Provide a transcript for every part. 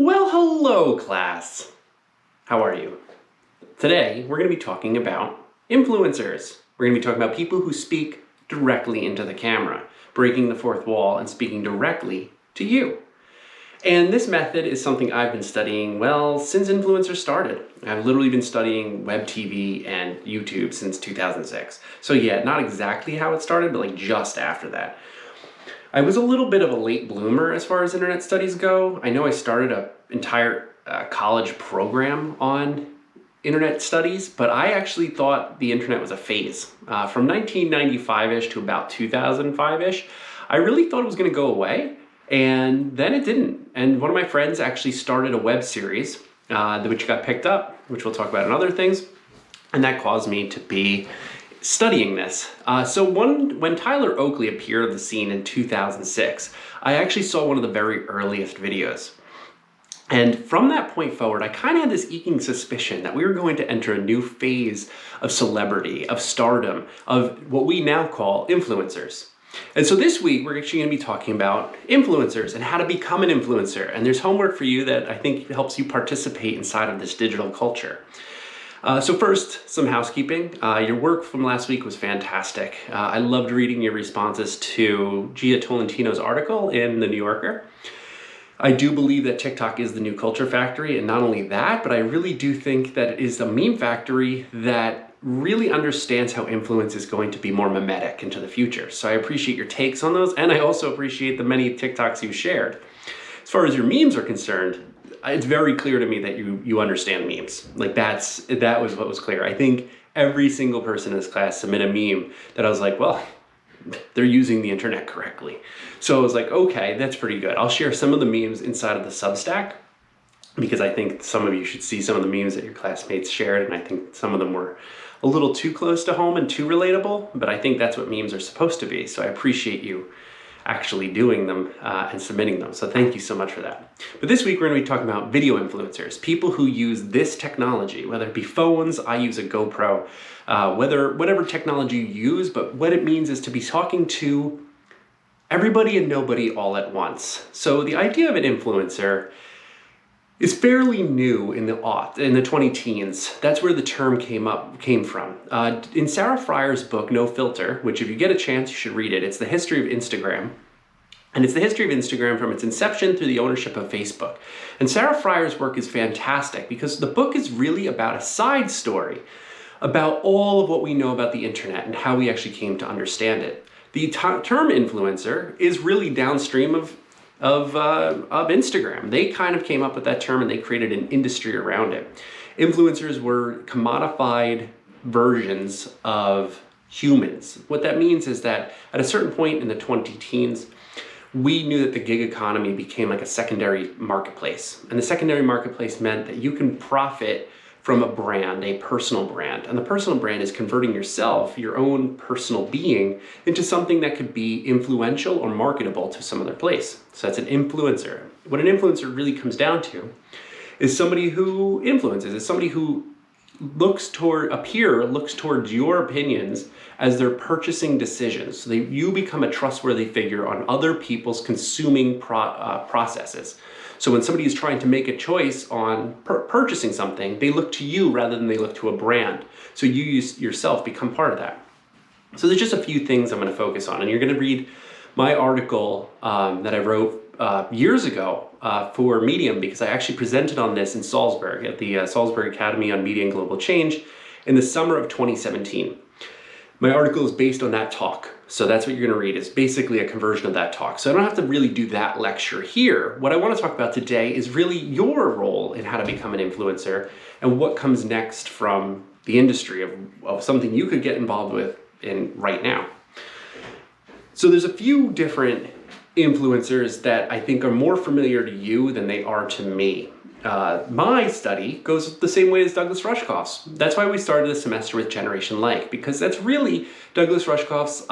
Well, hello class. How are you? Today, we're going to be talking about influencers. We're going to be talking about people who speak directly into the camera, breaking the fourth wall and speaking directly to you. And this method is something I've been studying, well, since influencers started. I've literally been studying web TV and YouTube since 2006. So yeah, not exactly how it started, but like just after that. I was a little bit of a late bloomer as far as internet studies go. I know I started an entire college program on internet studies, but I actually thought the internet was a phase. From 1995-ish to about 2005-ish, I really thought it was going to go away, and then it didn't. And one of my friends actually started a web series, which got picked up, which we'll talk about in other things, and that caused me to be studying this. When Tyler Oakley appeared on the scene in 2006, I actually saw one of the very earliest videos. And from that point forward, I kind of had this eking suspicion that we were going to enter a new phase of celebrity, of stardom, of what we now call influencers. And so this week, we're actually going to be talking about influencers and how to become an influencer. And there's homework for you that I think helps you participate inside of this digital culture. So first, some housekeeping. Your work from last week was fantastic. I loved reading your responses to Gia Tolentino's article in The New Yorker. I do believe that TikTok is the new culture factory, and not only that, but I really do think that it is a meme factory that really understands how influence is going to be more mimetic into the future. So I appreciate your takes on those, and I also appreciate the many TikToks you shared. As far as your memes are concerned, it's very clear to me that you understand memes. Like that was what was clear. I think every single person in this class submitted a meme that I was like, well, they're using the internet correctly. So I was like, okay, that's pretty good. I'll share some of the memes inside of the Substack because I think some of you should see some of the memes that your classmates shared, and I think some of them were a little too close to home and too relatable, but I think that's what memes are supposed to be. So I appreciate you actually doing them and submitting them. So thank you so much for that. But this week we're going to be talking about video influencers, people who use this technology, whether it be phones, I use a GoPro, whatever technology you use, but what it means is to be talking to everybody and nobody all at once. So the idea of an influencer is fairly new in the 20-teens. That's where the term came from. In Sarah Fryer's book, No Filter, which if you get a chance, you should read it. It's the history of Instagram. And it's the history of Instagram from its inception through the ownership of Facebook. And Sarah Fryer's work is fantastic because the book is really about a side story about all of what we know about the internet and how we actually came to understand it. The term influencer is really downstream of Instagram. They kind of came up with that term and they created an industry around it. Influencers were commodified versions of humans. What that means is that at a certain point in the 20-teens, we knew that the gig economy became like a secondary marketplace. And the secondary marketplace meant that you can profit from a brand, a personal brand. And the personal brand is converting yourself, your own personal being, into something that could be influential or marketable to some other place. So that's an influencer. What an influencer really comes down to is somebody who influences, is somebody who looks towards your opinions as their purchasing decisions. So you become a trustworthy figure on other people's consuming processes. So when somebody is trying to make a choice on purchasing something, they look to you rather than they look to a brand. So you yourself become part of that. So there's just a few things I'm going to focus on, and you're going to read my article that I wrote years ago for Medium, because I actually presented on this in Salzburg at the Salzburg Academy on Media and Global Change in the summer of 2017. My article is based on that talk. So that's what you're going to read. It's basically a conversion of that talk. So I don't have to really do that lecture here. What I want to talk about today is really your role in how to become an influencer and what comes next from the industry of something you could get involved with right now. So there's a few different influencers that I think are more familiar to you than they are to me. My study goes the same way as Douglas Rushkoff's. That's why we started this semester with Generation Like, because that's really Douglas Rushkoff's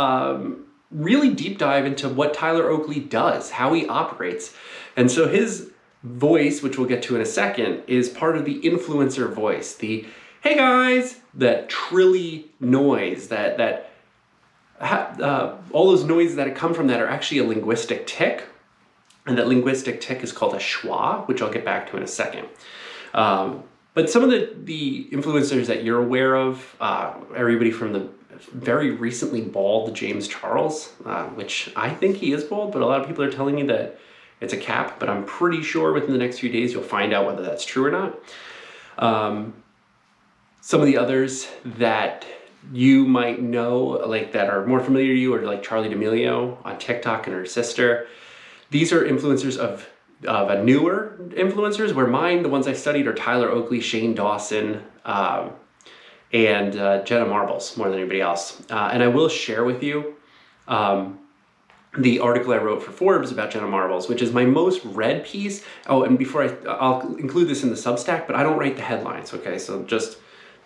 really deep dive into what Tyler Oakley does, how he operates. And so his voice, which we'll get to in a second, is part of the influencer voice. The, hey guys, that trilly noise, all those noises that come from that are actually a linguistic tick. And that linguistic tic is called a schwa, which I'll get back to in a second. But some of the influencers that you're aware of, everybody from the very recently bald James Charles, which I think he is bald, but a lot of people are telling me that it's a cap, but I'm pretty sure within the next few days you'll find out whether that's true or not. Some of the others that you might know, like that are more familiar to you, are like Charlie D'Amelio on TikTok and her sister. These are influencers of a newer influencers, where mine, the ones I studied, are Tyler Oakley, Shane Dawson, and Jenna Marbles more than anybody else. And I will share with you the article I wrote for Forbes about Jenna Marbles, which is my most read piece. Oh, and before I'll include this in the Substack, but I don't write the headlines, okay? So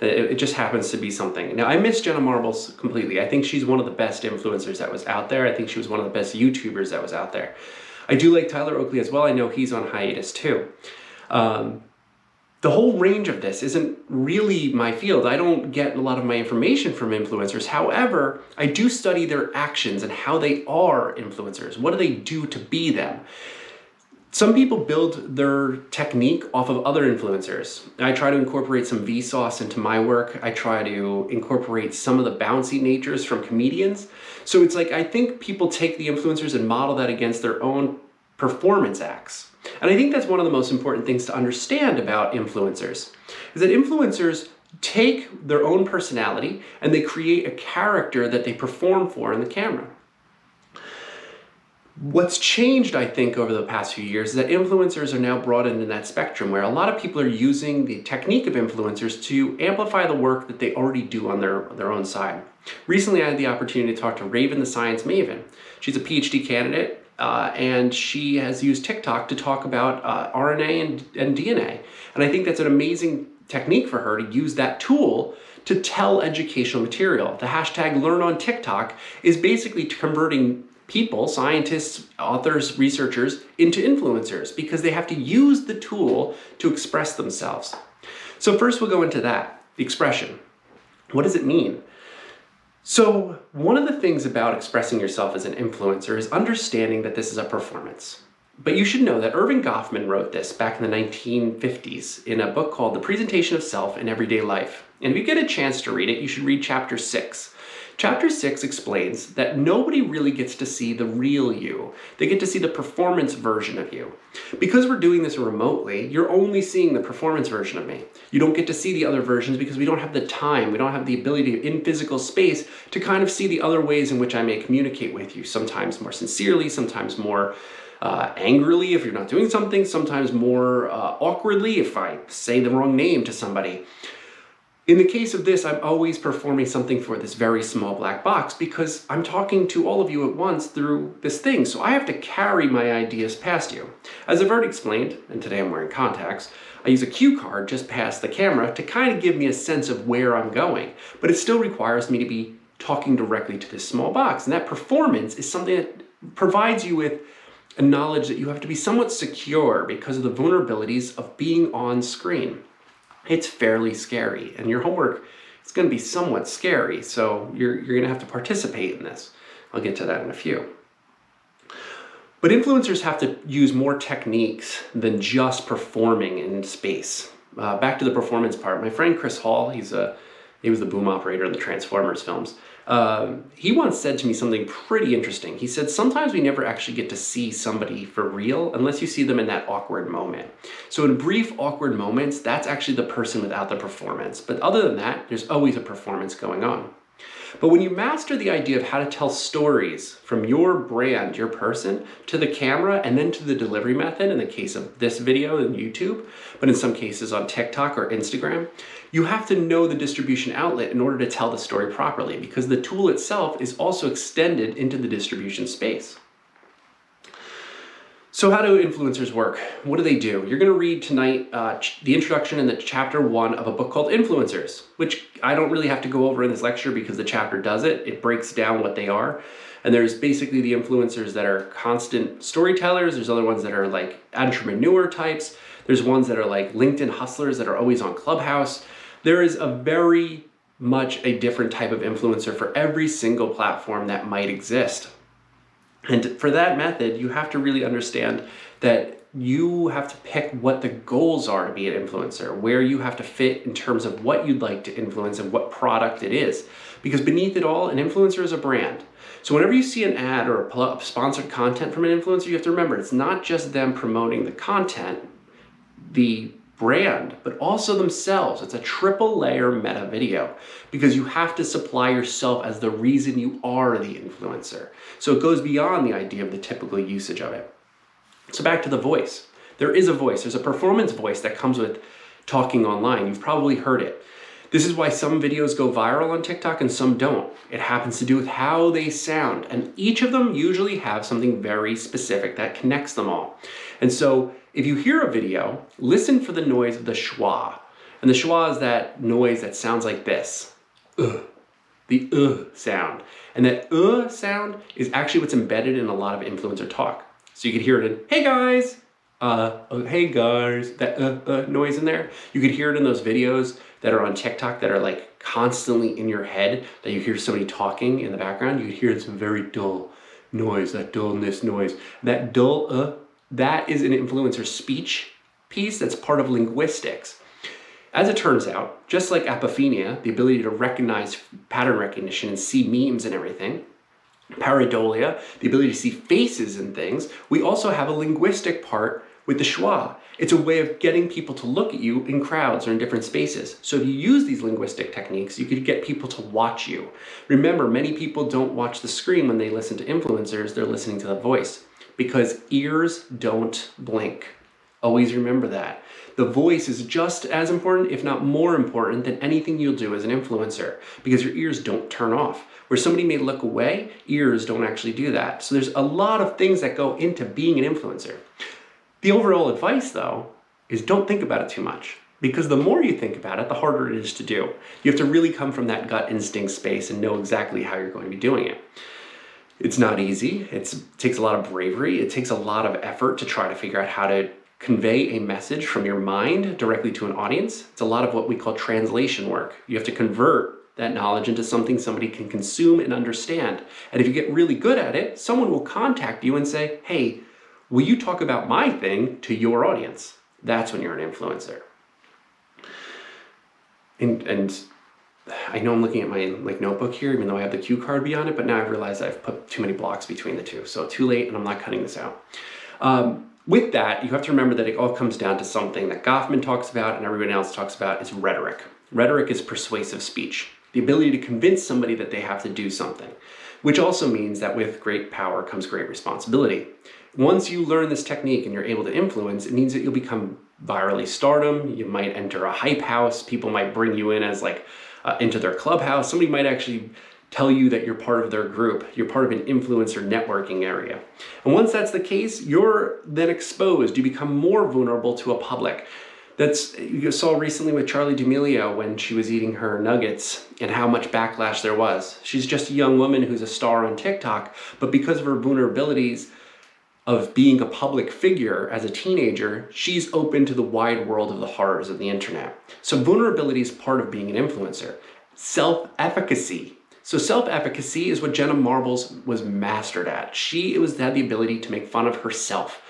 it just happens to be something. Now, I miss Jenna Marbles completely. I think she's one of the best influencers that was out there. I think she was one of the best YouTubers that was out there. I do like Tyler Oakley as well. I know he's on hiatus too. The whole range of this isn't really my field. I don't get a lot of my information from influencers. However, I do study their actions and how they are influencers. What do they do to be them? Some people build their technique off of other influencers. I try to incorporate some Vsauce into my work. I try to incorporate some of the bouncy natures from comedians. So it's like, I think people take the influencers and model that against their own performance acts. And I think that's one of the most important things to understand about influencers, is that influencers take their own personality and they create a character that they perform for in the camera. What's changed, I think, over the past few years is that influencers are now brought into that spectrum where a lot of people are using the technique of influencers to amplify the work that they already do on their own side. Recently, I had the opportunity to talk to Raven the Science Maven. She's a PhD candidate, and she has used TikTok to talk about RNA and DNA. And I think that's an amazing technique for her to use that tool to tell educational material. The hashtag #LearnOnTikTok is basically converting people, scientists, authors, researchers, into influencers because they have to use the tool to express themselves. So first we'll go into that, the expression. What does it mean? So one of the things about expressing yourself as an influencer is understanding that this is a performance. But you should know that Irving Goffman wrote this back in the 1950s in a book called The Presentation of Self in Everyday Life. And if you get a chance to read it, you should read chapter 6. Chapter 6 explains that nobody really gets to see the real you. They get to see the performance version of you. Because we're doing this remotely, you're only seeing the performance version of me. You don't get to see the other versions because we don't have the time, we don't have the ability in physical space to kind of see the other ways in which I may communicate with you. Sometimes more sincerely, sometimes more angrily if you're not doing something, sometimes more awkwardly if I say the wrong name to somebody. In the case of this, I'm always performing something for this very small black box because I'm talking to all of you at once through this thing, so I have to carry my ideas past you. As I've already explained, and today I'm wearing contacts, I use a cue card just past the camera to kind of give me a sense of where I'm going, but it still requires me to be talking directly to this small box, and that performance is something that provides you with a knowledge that you have to be somewhat secure because of the vulnerabilities of being on screen. It's fairly scary, and your homework is going to be somewhat scary, so you're going to have to participate in this. I'll get to that in a few. But influencers have to use more techniques than just performing in space. Back to the performance part, my friend Chris Hall, he was the boom operator in the Transformers films. He once said to me something pretty interesting. He said, sometimes we never actually get to see somebody for real unless you see them in that awkward moment. So in brief, awkward moments, that's actually the person without the performance. But other than that, there's always a performance going on. But when you master the idea of how to tell stories from your brand, your person, to the camera and then to the delivery method, in the case of this video on YouTube, but in some cases on TikTok or Instagram, you have to know the distribution outlet in order to tell the story properly because the tool itself is also extended into the distribution space. So how do influencers work? What do they do? You're going to read tonight the introduction in the chapter 1 of a book called Influencers, which I don't really have to go over in this lecture because the chapter does it. It breaks down what they are. And there's basically the influencers that are constant storytellers. There's other ones that are like entrepreneur types. There's ones that are like LinkedIn hustlers that are always on Clubhouse. There is a very much a different type of influencer for every single platform that might exist. And for that method, you have to really understand that you have to pick what the goals are to be an influencer, where you have to fit in terms of what you'd like to influence and what product it is. Because beneath it all, an influencer is a brand. So whenever you see an ad or a sponsored content from an influencer, you have to remember it's not just them promoting the content, the brand, but also themselves. It's a triple layer meta video because you have to supply yourself as the reason you are the influencer. So it goes beyond the idea of the typical usage of it. So back to the voice. There is a voice. There's a performance voice that comes with talking online. You've probably heard it. This is why some videos go viral on TikTok and some don't. It happens to do with how they sound. And each of them usually have something very specific that connects them all. And so if you hear a video, listen for the noise of the schwa. And the schwa is that noise that sounds like this. The sound. And that sound is actually what's embedded in a lot of influencer talk. So you could hear it in, hey guys, hey guys, that noise in there. You could hear it in those videos that are on TikTok that are like constantly in your head, that you hear somebody talking in the background. You could hear some very dull noise, that dullness noise. That dull, that is an influencer speech piece that's part of linguistics. As it turns out, just like apophenia, the ability to recognize pattern recognition and see memes and everything, pareidolia, the ability to see faces and things, we also have a linguistic part with the schwa. It's a way of getting people to look at you in crowds or in different spaces. So if you use these linguistic techniques, you could get people to watch you. Remember, many people don't watch the screen when they listen to influencers, they're listening to the voice because ears don't blink. Always remember that. The voice is just as important, if not more important, than anything you'll do as an influencer because your ears don't turn off. Where somebody may look away, ears don't actually do that. So there's a lot of things that go into being an influencer. The overall advice, though, is don't think about it too much because the more you think about it, the harder it is to do. You have to really come from that gut instinct space and know exactly how you're going to be doing it. It's not easy. It takes a lot of bravery. It takes a lot of effort to try to figure out how to convey a message from your mind directly to an audience. It's a lot of what we call translation work. You have to convert that knowledge into something somebody can consume and understand. And if you get really good at it, someone will contact you and say, hey, will you talk about my thing to your audience? That's when you're an influencer. And I know I'm looking at my notebook here, even though I have the cue card beyond it, but now I've realized I've put too many blocks between the two. So too late and I'm not cutting this out. With that, you have to remember that it all comes down to something that Goffman talks about and everyone else talks about is rhetoric. Rhetoric is persuasive speech. The ability to convince somebody that they have to do something, which also means that with great power comes great responsibility. Once you learn this technique and you're able to influence, it means that you'll become virally stardom. You might enter a hype house. People might bring you in as into their clubhouse. Somebody might actually tell you that you're part of their group. You're part of an influencer networking area. And once that's the case, you're then exposed. You become more vulnerable to a public. You saw recently with Charli D'Amelio when she was eating her nuggets and how much backlash there was. She's just a young woman who's a star on TikTok, but because of her vulnerabilities of being a public figure as a teenager, she's open to the wide world of the horrors of the internet. So vulnerability is part of being an influencer. Self-efficacy. So self-efficacy is what Jenna Marbles was mastered at. She had the ability to make fun of herself.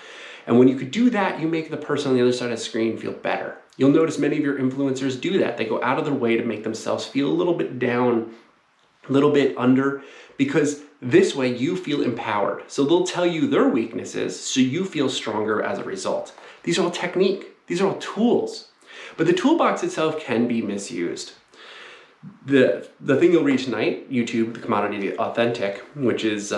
And when you could do that, you make the person on the other side of the screen feel better. You'll notice many of your influencers do that. They go out of their way to make themselves feel a little bit down, a little bit under, because this way you feel empowered. So they'll tell you their weaknesses so you feel stronger as a result. These are all technique. These are all tools. But the toolbox itself can be misused. The thing you'll read tonight, YouTube, the commodity authentic, which is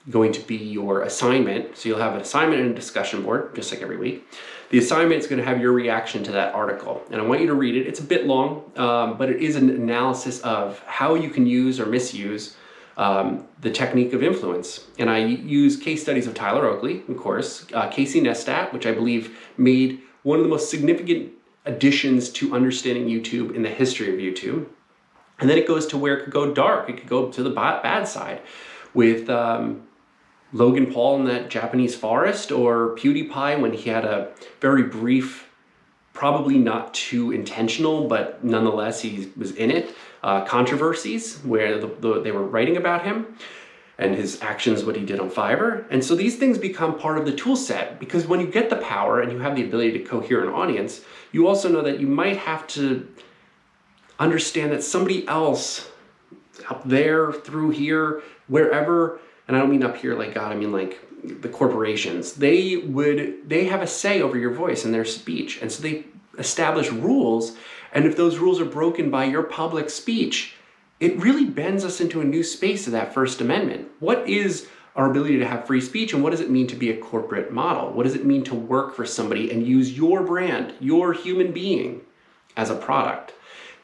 going to be your assignment. So you'll have an assignment and a discussion board, just like every week. The assignment is going to have your reaction to that article. And I want you to read it. It's a bit long, but it is an analysis of how you can use or misuse the technique of influence. And I use case studies of Tyler Oakley, of course, Casey Neistat, which I believe made one of the most significant additions to understanding YouTube in the history of YouTube. And then it goes to where it could go dark. It could go to the bad side with Logan Paul in that Japanese forest, or PewDiePie when he had a very brief, probably not too intentional, but nonetheless he was in it, controversies where they were writing about him. and his actions, what he did on Fiverr. And so these things become part of the tool set, because when you get the power and you have the ability to cohere an audience, you also know that you might have to understand that somebody else up there, through here, wherever, and I don't mean up here like God, I mean like the corporations, they have a say over your voice and their speech. And so they establish rules. And if those rules are broken by your public speech, it really bends us into a new space of that First Amendment. What is our ability to have free speech, and what does it mean to be a corporate model? What does it mean to work for somebody and use your brand, your human being, as a product?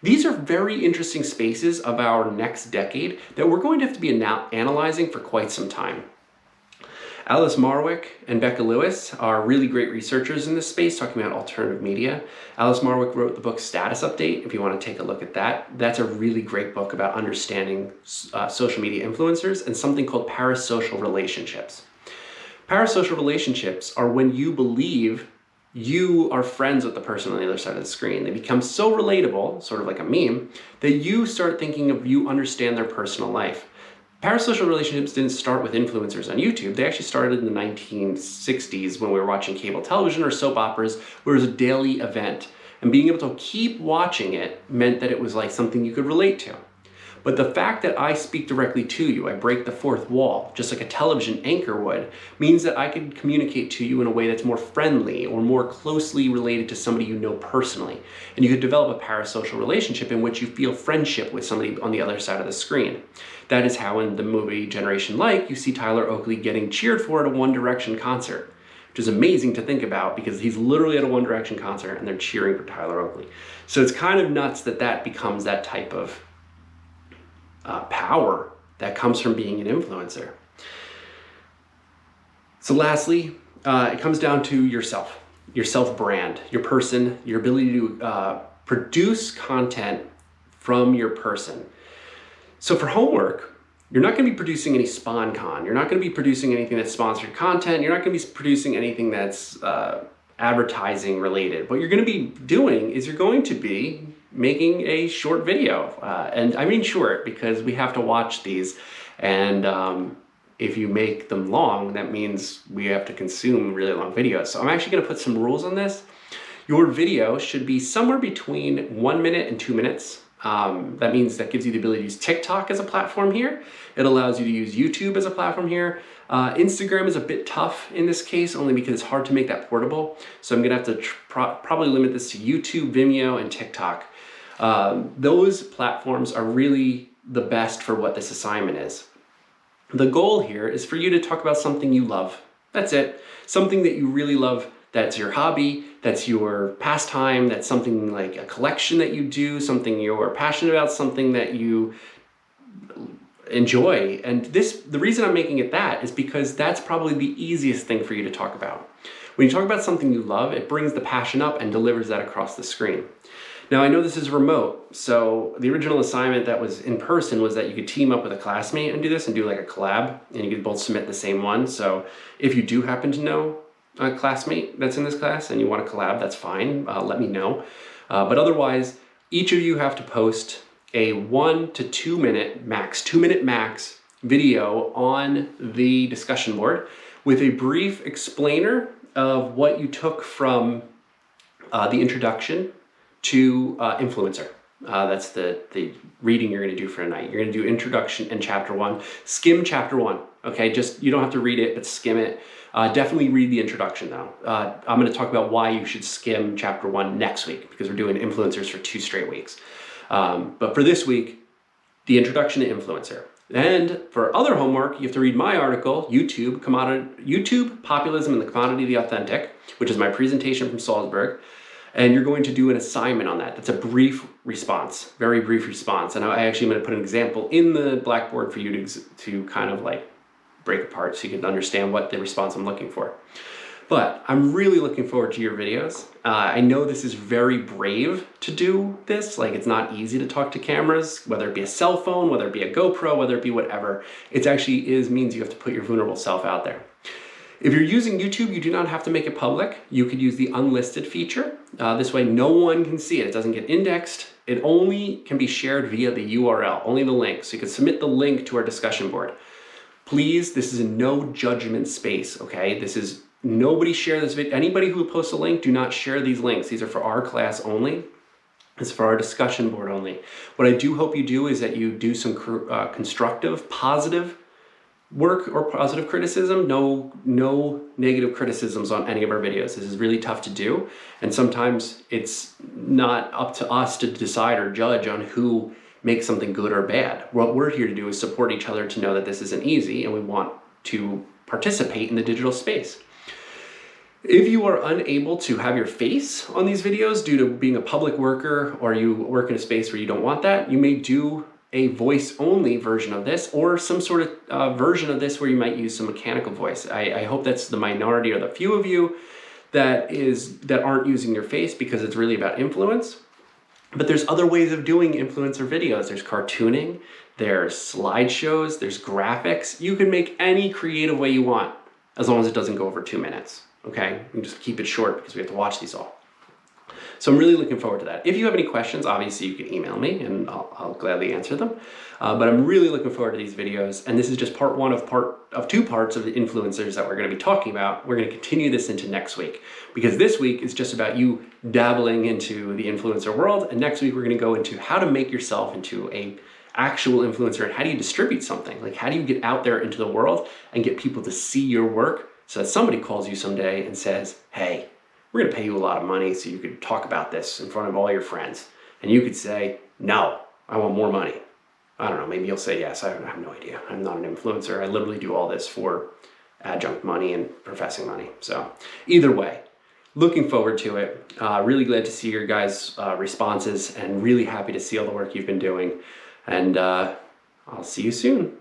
These are very interesting spaces of our next decade that we're going to have to be analyzing for quite some time. Alice Marwick and Becca Lewis are really great researchers in this space, talking about alternative media. Alice Marwick wrote the book Status Update, if you want to take a look at that. That's a really great book about understanding social media influencers and something called parasocial relationships. Parasocial relationships are when you believe you are friends with the person on the other side of the screen. They become so relatable, sort of like a meme, that you start thinking of you understand their personal life. Parasocial relationships didn't start with influencers on YouTube. They actually started in the 1960s when we were watching cable television or soap operas, where it was a daily event. And being able to keep watching it meant that it was like something you could relate to. But the fact that I speak directly to you, I break the fourth wall, just like a television anchor would, means that I can communicate to you in a way that's more friendly or more closely related to somebody you know personally. And you could develop a parasocial relationship in which you feel friendship with somebody on the other side of the screen. That is how in the movie Generation Like, you see Tyler Oakley getting cheered for at a One Direction concert, which is amazing to think about because he's literally at a One Direction concert and they're cheering for Tyler Oakley. So it's kind of nuts that that becomes that type of power that comes from being an influencer. So lastly, it comes down to yourself, your self-brand, your person, your ability to produce content from your person. So for homework, you're not going to be producing any SpawnCon. You're not going to be producing anything that's sponsored content. You're not going to be producing anything that's advertising related. What you're going to be doing is you're going to be making a short video. And I mean short because we have to watch these. And if you make them long, that means we have to consume really long videos. So I'm actually going to put some rules on this. Your video should be somewhere between 1 minute and 2 minutes. That means that gives you the ability to use TikTok as a platform here. It allows you to use YouTube as a platform here. Instagram is a bit tough in this case, only because it's hard to make that portable. So I'm gonna have to probably limit this to YouTube, Vimeo, and TikTok. Those platforms are really the best for what this assignment is. The goal here is for you to talk about something you love. That's it. Something that you really love, that's your hobby, that's your pastime, that's something like a collection that you do, something you're passionate about, something that you enjoy. And the reason I'm making it that is because that's probably the easiest thing for you to talk about. When you talk about something you love, it brings the passion up and delivers that across the screen. Now I know this is remote, so the original assignment that was in person was that you could team up with a classmate and do this and do like a collab, and you could both submit the same one. So if you do happen to know a classmate that's in this class and you want to collab, that's fine, let me know. But otherwise, each of you have to post a 1 to 2 minute max, 2 minute max video on the discussion board with a brief explainer of what you took from the introduction to influencer. That's the reading you're going to do for tonight. You're going to do introduction and chapter 1. Skim chapter 1. Okay, just you don't have to read it, but skim it. Definitely read the introduction though. I'm going to talk about why you should skim chapter 1 next week because we're doing influencers for 2 straight weeks. But for this week, the introduction to influencer. And for other homework, you have to read my article, YouTube, Populism and the Commodity of the Authentic, which is my presentation from Salzburg. And you're going to do an assignment on that. That's a brief response, very brief response. And I actually am going to put an example in the Blackboard for you to kind of like break apart so you can understand what the response I'm looking for. But I'm really looking forward to your videos. I know this is very brave to do this. Like, it's not easy to talk to cameras, whether it be a cell phone, whether it be a GoPro, whether it be whatever. It actually means you have to put your vulnerable self out there. If you're using YouTube, you do not have to make it public. You could use the unlisted feature. This way no one can see it. It doesn't get indexed. It only can be shared via the URL, only the link. So you can submit the link to our discussion board. Please, this is a no judgment space, okay? This is, nobody share this video. Anybody who posts a link, do not share these links. These are for our class only. It's for our discussion board only. What I do hope you do is that you do some constructive, positive work or positive criticism. No negative criticisms on any of our videos. This is really tough to do. And sometimes it's not up to us to decide or judge on who makes something good or bad. What we're here to do is support each other to know that this isn't easy and we want to participate in the digital space. If you are unable to have your face on these videos due to being a public worker, or you work in a space where you don't want that, you may do a voice-only version of this, or some sort of version of this where you might use some mechanical voice. I hope that's the minority or the few of you that aren't using your face, because it's really about influence. But there's other ways of doing influencer videos. There's cartooning, there's slideshows, there's graphics. You can make any creative way you want, as long as it doesn't go over 2 minutes. Okay, you can just keep it short because we have to watch these all. So I'm really looking forward to that. If you have any questions, obviously you can email me and I'll gladly answer them. But I'm really looking forward to these videos. And this is just part one of 2 parts of the influencers that we're going to be talking about. We're going to continue this into next week, because this week is just about you dabbling into the influencer world. And next week we're going to go into how to make yourself into a actual influencer, and how do you distribute something? Like, how do you get out there into the world and get people to see your work, so that somebody calls you someday and says, hey, we're gonna pay you a lot of money so you could talk about this in front of all your friends. And you could say, no, I want more money. I don't know, maybe you'll say yes. I have no idea. I'm not an influencer. I literally do all this for adjunct money and professing money. So either way, looking forward to it. Really glad to see your guys' responses, and really happy to see all the work you've been doing. And I'll see you soon.